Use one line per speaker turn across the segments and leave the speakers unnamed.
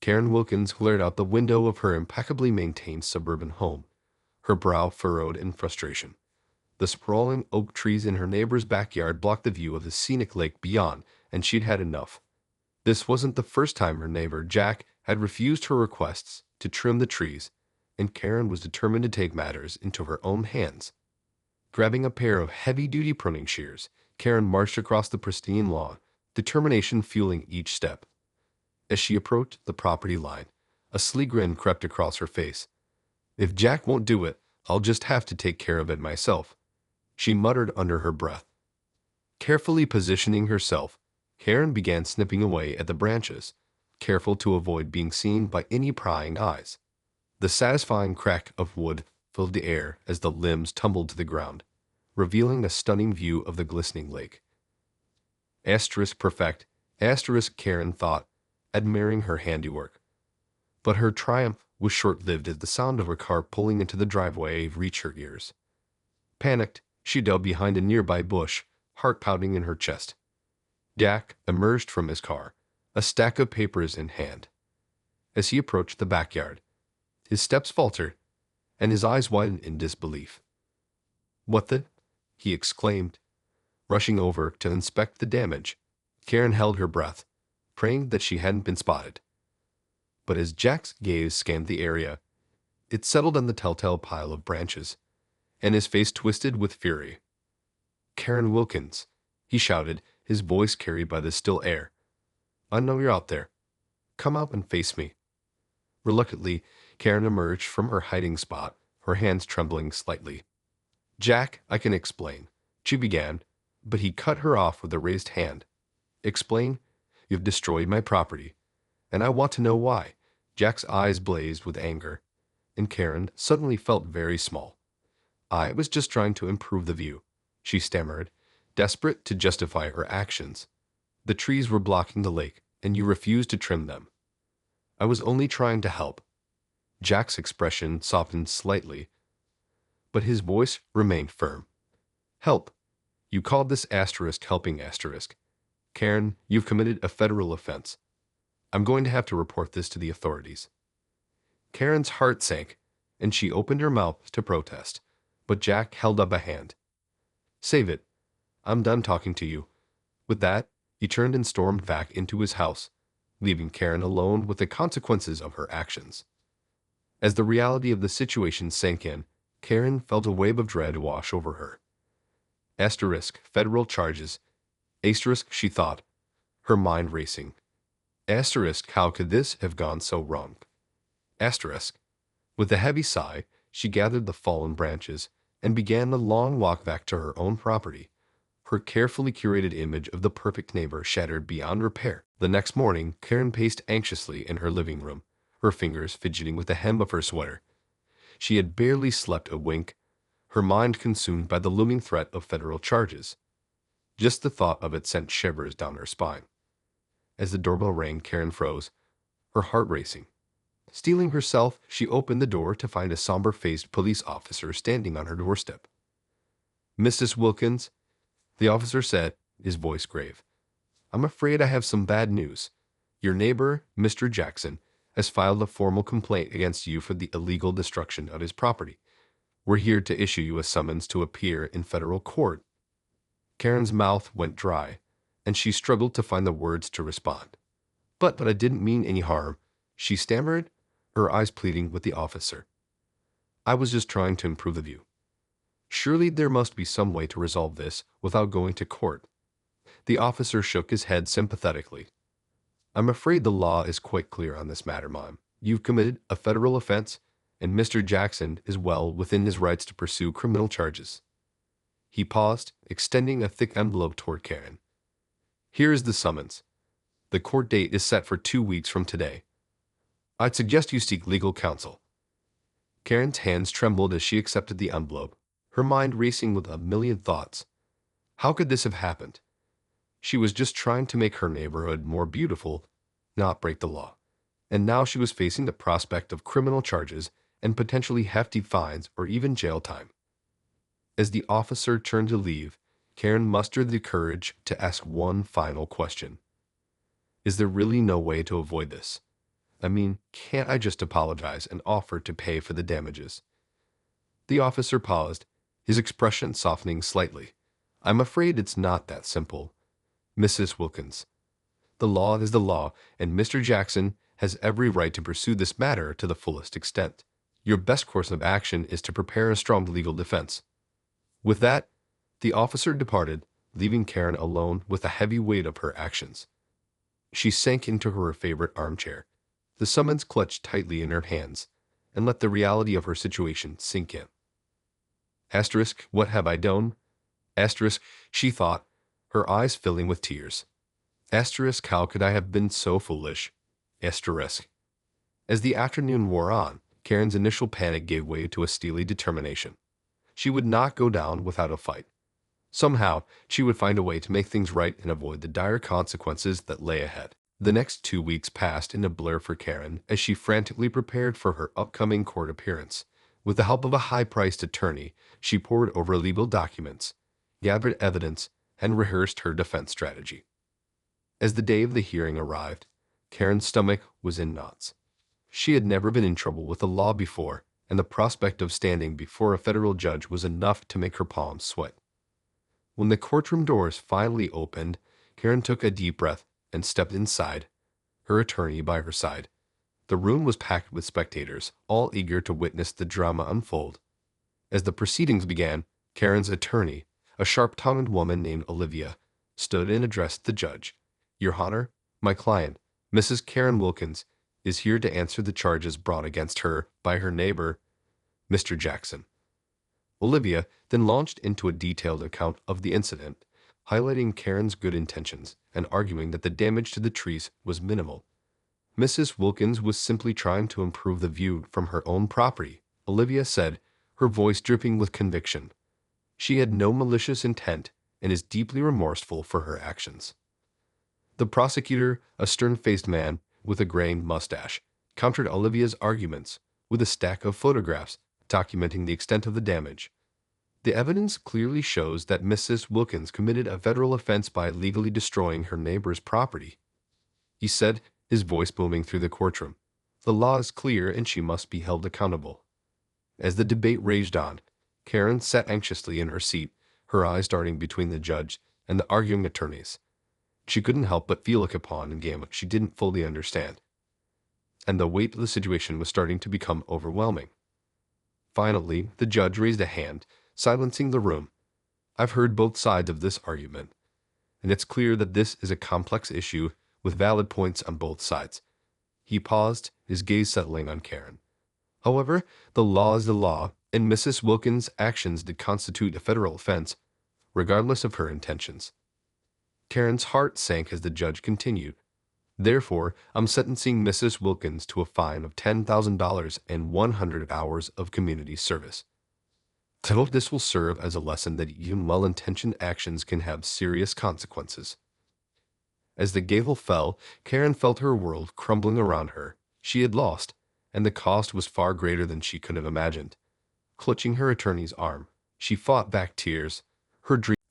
Karen Wilkins glared out the window of her impeccably maintained suburban home, her brow furrowed in frustration. The sprawling oak trees in her neighbor's backyard blocked the view of the scenic lake beyond, and she'd had enough. This wasn't the first time her neighbor, Jack, had refused her requests to trim the trees, and Karen was determined to take matters into her own hands. Grabbing a pair of heavy-duty pruning shears, Karen marched across the pristine lawn, determination fueling each step. As she approached the property line, a sly grin crept across her face. "If Jack won't do it, I'll just have to take care of it myself," she muttered under her breath. Carefully positioning herself, Karen began snipping away at the branches, careful to avoid being seen by any prying eyes. The satisfying crack of wood filled the air as the limbs tumbled to the ground, revealing a stunning view of the glistening lake. Perfect, Karen thought, admiring her handiwork. But her triumph was short-lived as the sound of a car pulling into the driveway reached her ears. Panicked, she dove behind a nearby bush, heart pounding in her chest. Jack emerged from his car, a stack of papers in hand. As he approached the backyard, his steps faltered, and his eyes widened in disbelief. "What the?" he exclaimed. Rushing over to inspect the damage, Karen held her breath, praying that she hadn't been spotted. But as Jack's gaze scanned the area, it settled on the telltale pile of branches, and his face twisted with fury. "Karen Wilkins," he shouted, his voice carried by the still air. "I know you're out there. Come out and face me." Reluctantly, Karen emerged from her hiding spot, her hands trembling slightly. "Jack, I can explain," she began, but he cut her off with a raised hand. "Explain? You've destroyed my property, and I want to know why." Jack's eyes blazed with anger, and Karen suddenly felt very small. "I was just trying to improve the view," she stammered, desperate to justify her actions. "The trees were blocking the lake, and you refused to trim them. I was only trying to help." Jack's expression softened slightly, but his voice remained firm. "Help? You called this helping ? Karen, you've committed a federal offense. I'm going to have to report this to the authorities." Karen's heart sank, and she opened her mouth to protest, but Jack held up a hand. "Save it. I'm done talking to you." With that, he turned and stormed back into his house, leaving Karen alone with the consequences of her actions. As the reality of the situation sank in, Karen felt a wave of dread wash over her. Federal charges. She thought, her mind racing. How could this have gone so wrong? With a heavy sigh, she gathered the fallen branches and began the long walk back to her own property, her carefully curated image of the perfect neighbor shattered beyond repair. The next morning, Karen paced anxiously in her living room, her fingers fidgeting with the hem of her sweater. She had barely slept a wink, her mind consumed by the looming threat of federal charges. Just the thought of it sent shivers down her spine. As the doorbell rang, Karen froze, her heart racing. Steeling herself, she opened the door to find a somber-faced police officer standing on her doorstep. "Mrs. Wilkins," the officer said, his voice grave, "I'm afraid I have some bad news. Your neighbor, Mr. Jackson, has filed a formal complaint against you for the illegal destruction of his property. We're here to issue you a summons to appear in federal court." Karen's mouth went dry, and she struggled to find the words to respond. But I didn't mean any harm," she stammered, her eyes pleading with the officer. "I was just trying to improve the view. Surely there must be some way to resolve this without going to court." The officer shook his head sympathetically. "I'm afraid the law is quite clear on this matter, ma'am. You've committed a federal offense, and Mr. Jackson is well within his rights to pursue criminal charges." He paused, extending a thick envelope toward Karen. "Here is the summons. The court date is set for 2 weeks from today. I'd suggest you seek legal counsel." Karen's hands trembled as she accepted the envelope, her mind racing with a million thoughts. How could this have happened? She was just trying to make her neighborhood more beautiful, not break the law. And now she was facing the prospect of criminal charges and potentially hefty fines or even jail time. As the officer turned to leave, Karen mustered the courage to ask one final question. Is there really no way to avoid this? I mean, can't I just apologize and offer to pay for the damages? The officer paused, his expression softening slightly. I'm afraid it's not that simple, Mrs. Wilkins. The law is the law, and Mr. Jackson has every right to pursue this matter to the fullest extent. Your best course of action is to prepare a strong legal defense. With that, the officer departed, leaving Karen alone with the heavy weight of her actions. She sank into her favorite armchair, the summons clutched tightly in her hands, and let the reality of her situation sink in. Asterisk, what have I done? Asterisk, she thought, her eyes filling with tears. Asterisk, how could I have been so foolish? Asterisk. As the afternoon wore on, Karen's initial panic gave way to a steely determination. She would not go down without a fight. Somehow, she would find a way to make things right and avoid the dire consequences that lay ahead. The next 2 weeks passed in a blur for Karen as she frantically prepared for her upcoming court appearance. With the help of a high-priced attorney, she pored over legal documents, gathered evidence, and rehearsed her defense strategy. As the day of the hearing arrived, Karen's stomach was in knots. She had never been in trouble with the law before, and the prospect of standing before a federal judge was enough to make her palms sweat. When the courtroom doors finally opened, Karen took a deep breath and stepped inside, her attorney by her side. The room was packed with spectators, all eager to witness the drama unfold. As the proceedings began, Karen's attorney, a sharp-tongued woman named Olivia, stood and addressed the judge. Your Honor, my client, Mrs. Karen Wilkins, is here to answer the charges brought against her by her neighbor, Mr. Jackson. Olivia then launched into a detailed account of the incident, highlighting Karen's good intentions and arguing that the damage to the trees was minimal. Mrs. Wilkins was simply trying to improve the view from her own property, Olivia said, her voice dripping with conviction. She had no malicious intent and is deeply remorseful for her actions. The prosecutor, a stern-faced man with a graying mustache, countered Olivia's arguments with a stack of photographs documenting the extent of the damage. The evidence clearly shows that Mrs. Wilkins committed a federal offense by illegally destroying her neighbor's property, he said, his voice booming through the courtroom. The law is clear and she must be held accountable. As the debate raged on, Karen sat anxiously in her seat, her eyes darting between the judge and the arguing attorneys. She couldn't help but feel like a pawn in a game she didn't fully understand, and the weight of the situation was starting to become overwhelming. Finally, the judge raised a hand, silencing the room. I've heard both sides of this argument, and it's clear that this is a complex issue with valid points on both sides. He paused, his gaze settling on Karen. However, the law is the law, and Mrs. Wilkins' actions did constitute a federal offense, regardless of her intentions. Karen's heart sank as the judge continued. Therefore, I'm sentencing Mrs. Wilkins to a fine of $10,000 and 100 hours of community service. I hope this will serve as a lesson that even well-intentioned actions can have serious consequences. As the gavel fell, Karen felt her world crumbling around her. She had lost, and the cost was far greater than she could have imagined. Clutching her attorney's arm, she fought back tears.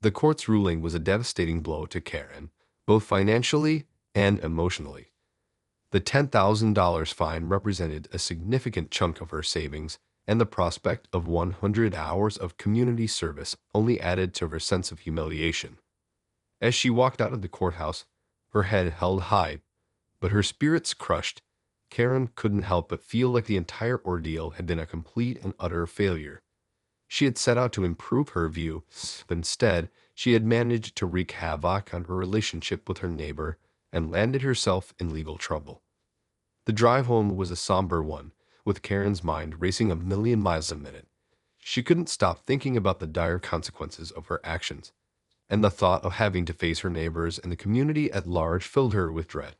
The court's ruling was a devastating blow to Karen, both financially and emotionally. The $10,000 fine represented a significant chunk of her savings, and the prospect of 100 hours of community service only added to her sense of humiliation. As she walked out of the courthouse, her head held high, but her spirits crushed, Karen couldn't help but feel like the entire ordeal had been a complete and utter failure. She had set out to improve her view, but instead, she had managed to wreak havoc on her relationship with her neighbor and landed herself in legal trouble. The drive home was a somber one, with Karen's mind racing a million miles a minute. She couldn't stop thinking about the dire consequences of her actions, and the thought of having to face her neighbors and the community at large filled her with dread.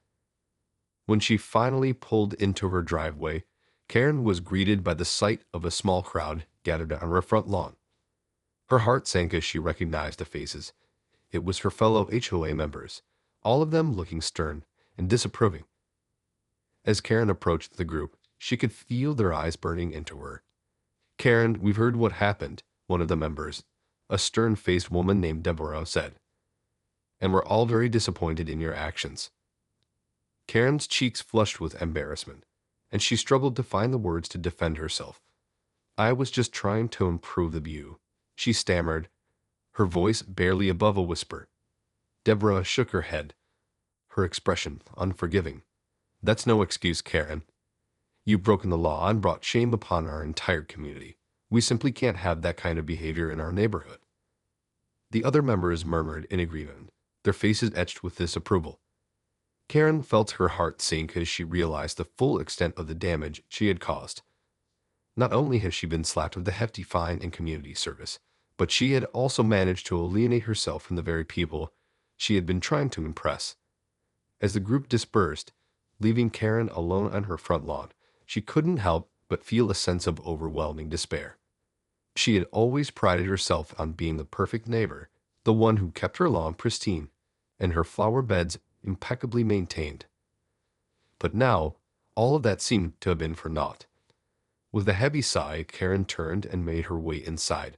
When she finally pulled into her driveway, Karen was greeted by the sight of a small crowd gathered on her front lawn. Her heart sank as she recognized the faces. It was her fellow HOA members, all of them looking stern and disapproving. As Karen approached the group, she could feel their eyes burning into her. Karen, we've heard what happened, one of the members, a stern-faced woman named Deborah, said, and we're all very disappointed in your actions. Karen's cheeks flushed with embarrassment, and she struggled to find the words to defend herself. I was just trying to improve the view, she stammered, her voice barely above a whisper. Deborah shook her head, her expression unforgiving. That's no excuse, Karen. You've broken the law and brought shame upon our entire community. We simply can't have that kind of behavior in our neighborhood. The other members murmured in agreement, their faces etched with disapproval. Karen felt her heart sink as she realized the full extent of the damage she had caused. Not only had she been slapped with a hefty fine and community service, but she had also managed to alienate herself from the very people she had been trying to impress. As the group dispersed, leaving Karen alone on her front lawn, she couldn't help but feel a sense of overwhelming despair. She had always prided herself on being the perfect neighbor, the one who kept her lawn pristine and her flower beds impeccably maintained. But now, all of that seemed to have been for naught. With a heavy sigh, Karen turned and made her way inside,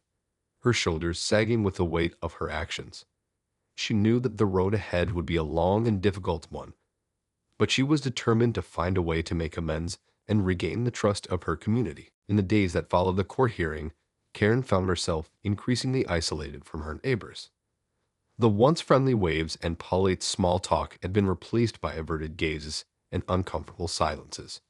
her shoulders sagging with the weight of her actions. She knew that the road ahead would be a long and difficult one, but she was determined to find a way to make amends and regain the trust of her community. In the days that followed the court hearing, Karen found herself increasingly isolated from her neighbors. The once friendly waves and polite small talk had been replaced by averted gazes and uncomfortable silences.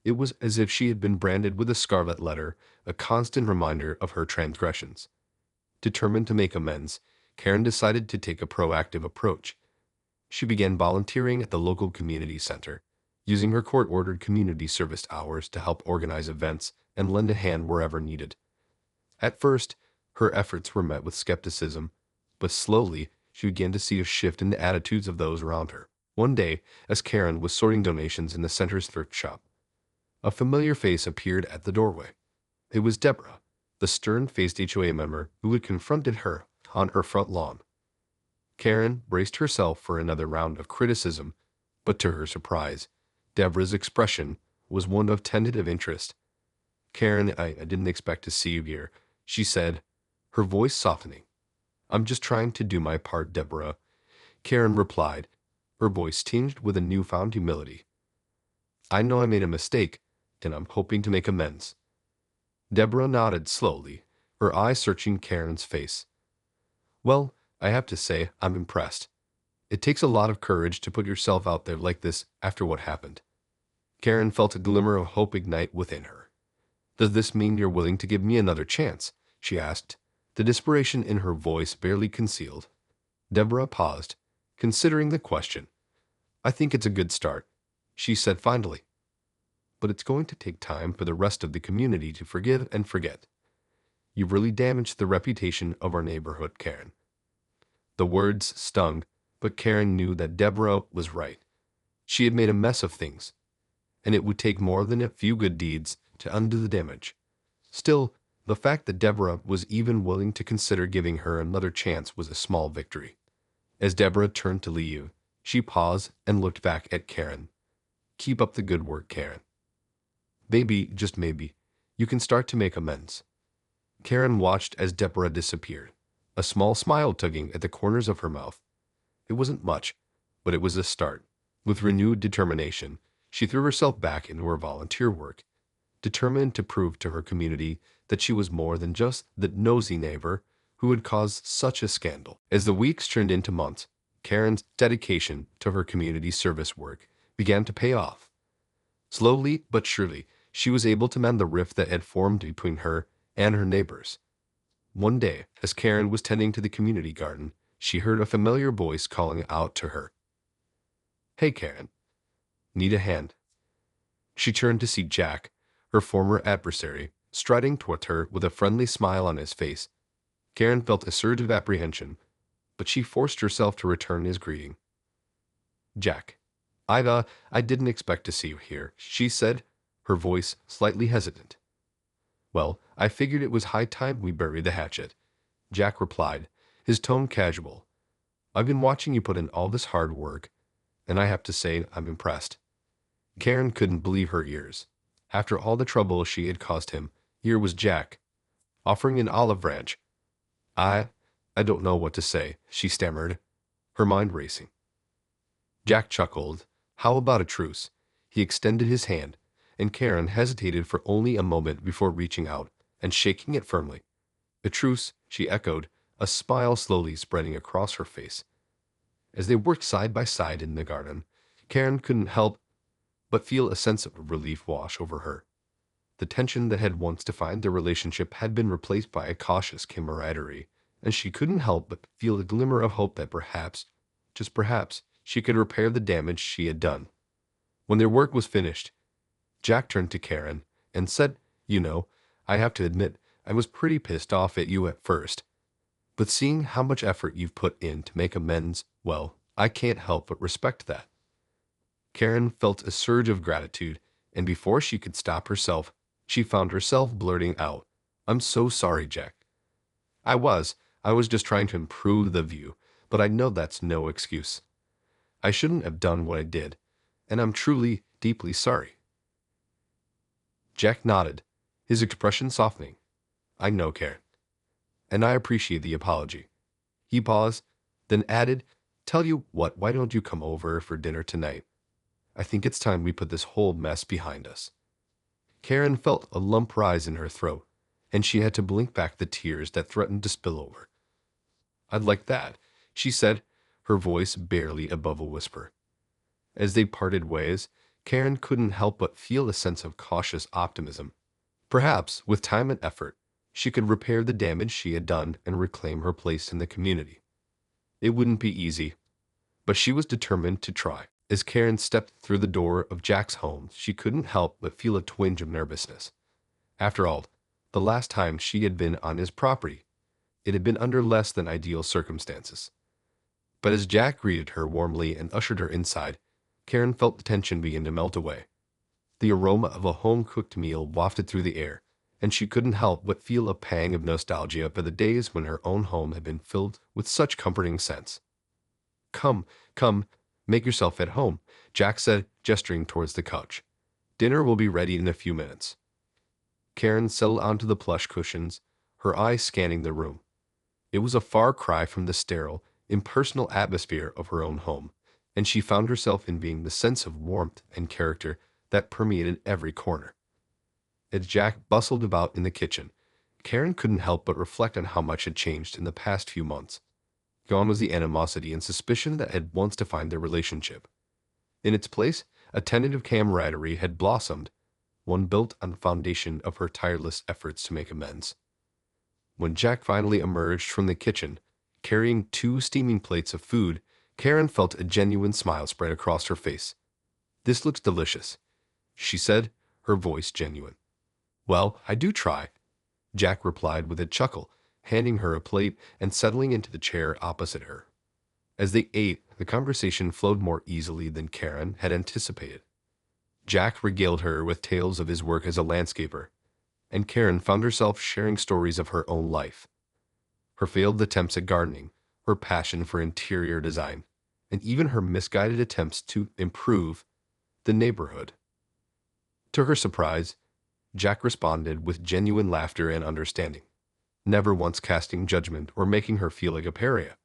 It was as if she had been branded with a scarlet letter, a constant reminder of her transgressions. Determined to make amends, Karen decided to take a proactive approach. She began volunteering at the local community center, using her court-ordered community service hours to help organize events and lend a hand wherever needed. At first, her efforts were met with skepticism, but slowly she began to see a shift in the attitudes of those around her. One day, as Karen was sorting donations in the center's thrift shop, a familiar face appeared at the doorway. It was Deborah, the stern-faced HOA member who had confronted her on her front lawn. Karen braced herself for another round of criticism, but to her surprise, Deborah's expression was one of tentative interest. Karen, I didn't expect to see you here, she said, her voice softening. I'm just trying to do my part, Deborah, Karen replied, her voice tinged with a newfound humility. I know I made a mistake, and I'm hoping to make amends. Deborah nodded slowly, her eyes searching Karen's face. Well, I have to say, I'm impressed. It takes a lot of courage to put yourself out there like this after what happened. Karen felt a glimmer of hope ignite within her. Does this mean you're willing to give me another chance? She asked, the desperation in her voice barely concealed. Deborah paused, considering the question. I think it's a good start, she said finally. But it's going to take time for the rest of the community to forgive and forget. You've really damaged the reputation of our neighborhood, Karen. The words stung, but Karen knew that Deborah was right. She had made a mess of things, and it would take more than a few good deeds to undo the damage. Still, the fact that Deborah was even willing to consider giving her another chance was a small victory. As Deborah turned to leave, she paused and looked back at Karen. Keep up the good work, Karen. Maybe, just maybe, you can start to make amends. Karen watched as Deborah disappeared, a small smile tugging at the corners of her mouth. It wasn't much, but it was a start. With renewed determination, she threw herself back into her volunteer work, determined to prove to her community that she was more than just the nosy neighbor who had caused such a scandal. As the weeks turned into months, Karen's dedication to her community service work began to pay off. Slowly but surely, she was able to mend the rift that had formed between her and her neighbors. One day, as Karen was tending to the community garden, she heard a familiar voice calling out to her. Hey, Karen. Need a hand? She turned to see Jack, her former adversary, striding toward her with a friendly smile on his face. Karen felt a surge of apprehension, but she forced herself to return his greeting. Jack. I didn't expect to see you here, she said, her voice slightly hesitant. Well, I figured it was high time we buried the hatchet, Jack replied, his tone casual. I've been watching you put in all this hard work, and I have to say I'm impressed. Karen couldn't believe her ears. After all the trouble she had caused him, here was Jack, offering an olive branch. I don't know what to say, she stammered, her mind racing. Jack chuckled, How about a truce? He extended his hand, and Karen hesitated for only a moment before reaching out and shaking it firmly. A truce, she echoed, a smile slowly spreading across her face. As they worked side by side in the garden, Karen couldn't help but feel a sense of relief wash over her. The tension that had once defined their relationship had been replaced by a cautious camaraderie, and she couldn't help but feel a glimmer of hope that perhaps, just perhaps, she could repair the damage she had done. When their work was finished, Jack turned to Karen and said, "You know, I have to admit, I was pretty pissed off at you at first. But seeing how much effort you've put in to make amends, well, I can't help but respect that." Karen felt a surge of gratitude, and before she could stop herself, she found herself blurting out, "I'm so sorry, Jack. I was. I was just trying to improve the view, but I know that's no excuse. I shouldn't have done what I did, and I'm truly, deeply sorry." Jack nodded, his expression softening. "I know, Karen, and I appreciate the apology." He paused, then added, "Tell you what, why don't you come over for dinner tonight? I think it's time we put this whole mess behind us." Karen felt a lump rise in her throat, and she had to blink back the tears that threatened to spill over. "I'd like that," she said, her voice barely above a whisper. As they parted ways, Karen couldn't help but feel a sense of cautious optimism. Perhaps, with time and effort, she could repair the damage she had done and reclaim her place in the community. It wouldn't be easy, but she was determined to try. As Karen stepped through the door of Jack's home, she couldn't help but feel a twinge of nervousness. After all, the last time she had been on his property, it had been under less than ideal circumstances. But as Jack greeted her warmly and ushered her inside, Karen felt the tension begin to melt away. The aroma of a home-cooked meal wafted through the air, and she couldn't help but feel a pang of nostalgia for the days when her own home had been filled with such comforting scents. "Come, come, make yourself at home," Jack said, gesturing towards the couch. "Dinner will be ready in a few minutes." Karen settled onto the plush cushions, her eyes scanning the room. It was a far cry from the sterile, impersonal atmosphere of her own home, and she found herself envying the sense of warmth and character that permeated every corner. As Jack bustled about in the kitchen, Karen couldn't help but reflect on how much had changed in the past few months. Gone was the animosity and suspicion that had once defined their relationship. In its place, a tentative camaraderie had blossomed, one built on the foundation of her tireless efforts to make amends. When Jack finally emerged from the kitchen, carrying 2 steaming plates of food, Karen felt a genuine smile spread across her face. "This looks delicious," she said, her voice genuine. "Well, I do try," Jack replied with a chuckle, handing her a plate and settling into the chair opposite her. As they ate, the conversation flowed more easily than Karen had anticipated. Jack regaled her with tales of his work as a landscaper, and Karen found herself sharing stories of her own life. Her failed attempts at gardening, her passion for interior design, and even her misguided attempts to improve the neighborhood. To her surprise, Jack responded with genuine laughter and understanding, never once casting judgment or making her feel like a pariah.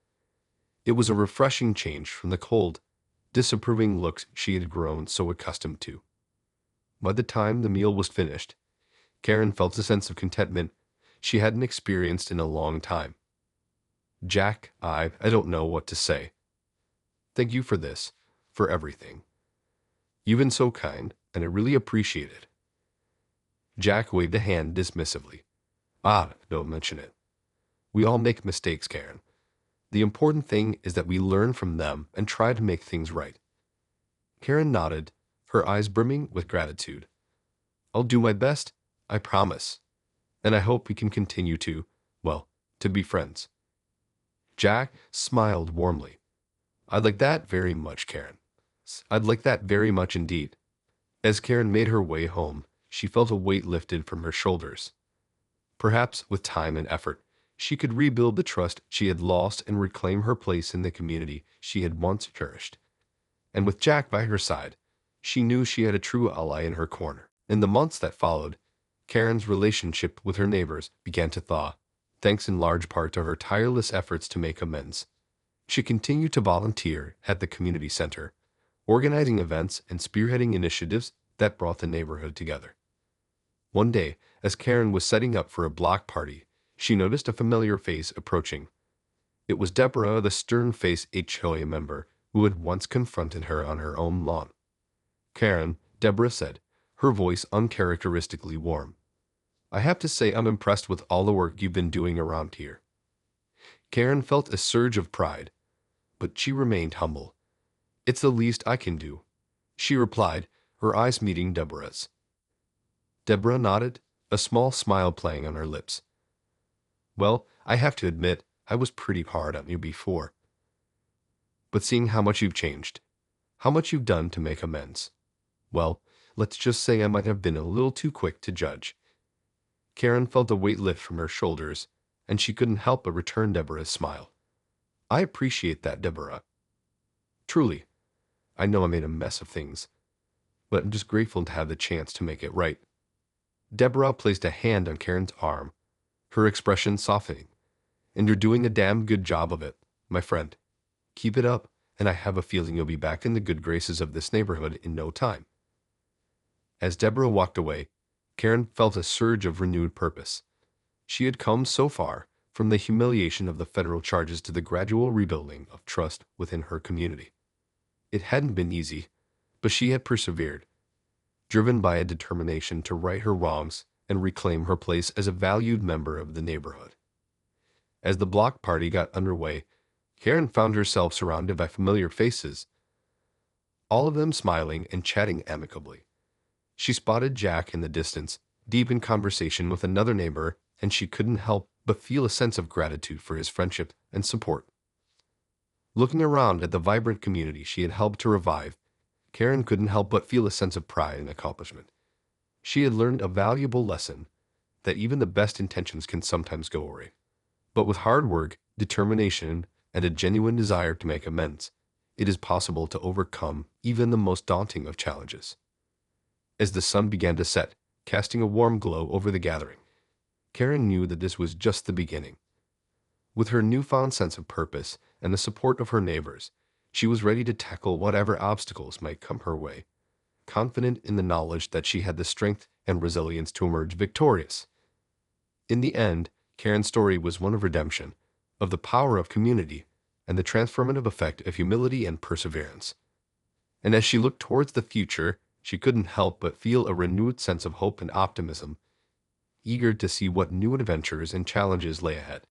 It was a refreshing change from the cold, disapproving looks she had grown so accustomed to. By the time the meal was finished, Karen felt a sense of contentment she hadn't experienced in a long time. "Jack, I don't know what to say. Thank you for this, for everything. You've been so kind, and I really appreciate it." Jack waved a hand dismissively. "Ah, don't mention it. We all make mistakes, Karen. The important thing is that we learn from them and try to make things right." Karen nodded, her eyes brimming with gratitude. "I'll do my best, I promise. And I hope we can continue to, well, to be friends." Jack smiled warmly. "I'd like that very much, Karen. I'd like that very much indeed." As Karen made her way home, she felt a weight lifted from her shoulders. Perhaps with time and effort, she could rebuild the trust she had lost and reclaim her place in the community she had once cherished. And with Jack by her side, she knew she had a true ally in her corner. In the months that followed, Karen's relationship with her neighbors began to thaw, thanks in large part to her tireless efforts to make amends. She continued to volunteer at the community center, organizing events and spearheading initiatives that brought the neighborhood together. One day, as Karen was setting up for a block party, she noticed a familiar face approaching. It was Deborah, the stern-faced HOA member who had once confronted her on her own lawn. "Karen," Deborah said, her voice uncharacteristically warm. "I have to say I'm impressed with all the work you've been doing around here." Karen felt a surge of pride, but she remained humble. "It's the least I can do," she replied, her eyes meeting Deborah's. Deborah nodded, a small smile playing on her lips. "Well, I have to admit, I was pretty hard on you before. But seeing how much you've changed, how much you've done to make amends, well, let's just say I might have been a little too quick to judge." Karen felt a weight lift from her shoulders, and she couldn't help but return Deborah's smile. "I appreciate that, Deborah. Truly, I know I made a mess of things, but I'm just grateful to have the chance to make it right." Deborah placed a hand on Karen's arm, her expression softening. "And you're doing a damn good job of it, my friend. Keep it up, and I have a feeling you'll be back in the good graces of this neighborhood in no time." As Deborah walked away, Karen felt a surge of renewed purpose. She had come so far, from the humiliation of the federal charges to the gradual rebuilding of trust within her community. It hadn't been easy, but she had persevered, driven by a determination to right her wrongs and reclaim her place as a valued member of the neighborhood. As the block party got underway, Karen found herself surrounded by familiar faces, all of them smiling and chatting amicably. She spotted Jack in the distance, deep in conversation with another neighbor, and she couldn't help but feel a sense of gratitude for his friendship and support. Looking around at the vibrant community she had helped to revive, Karen couldn't help but feel a sense of pride and accomplishment. She had learned a valuable lesson that even the best intentions can sometimes go awry. But with hard work, determination, and a genuine desire to make amends, it is possible to overcome even the most daunting of challenges. As the sun began to set, casting a warm glow over the gathering, Karen knew that this was just the beginning. With her newfound sense of purpose and the support of her neighbors, she was ready to tackle whatever obstacles might come her way, confident in the knowledge that she had the strength and resilience to emerge victorious. In the end, Karen's story was one of redemption, of the power of community, and the transformative effect of humility and perseverance. And as she looked towards the future, she couldn't help but feel a renewed sense of hope and optimism, eager to see what new adventures and challenges lay ahead.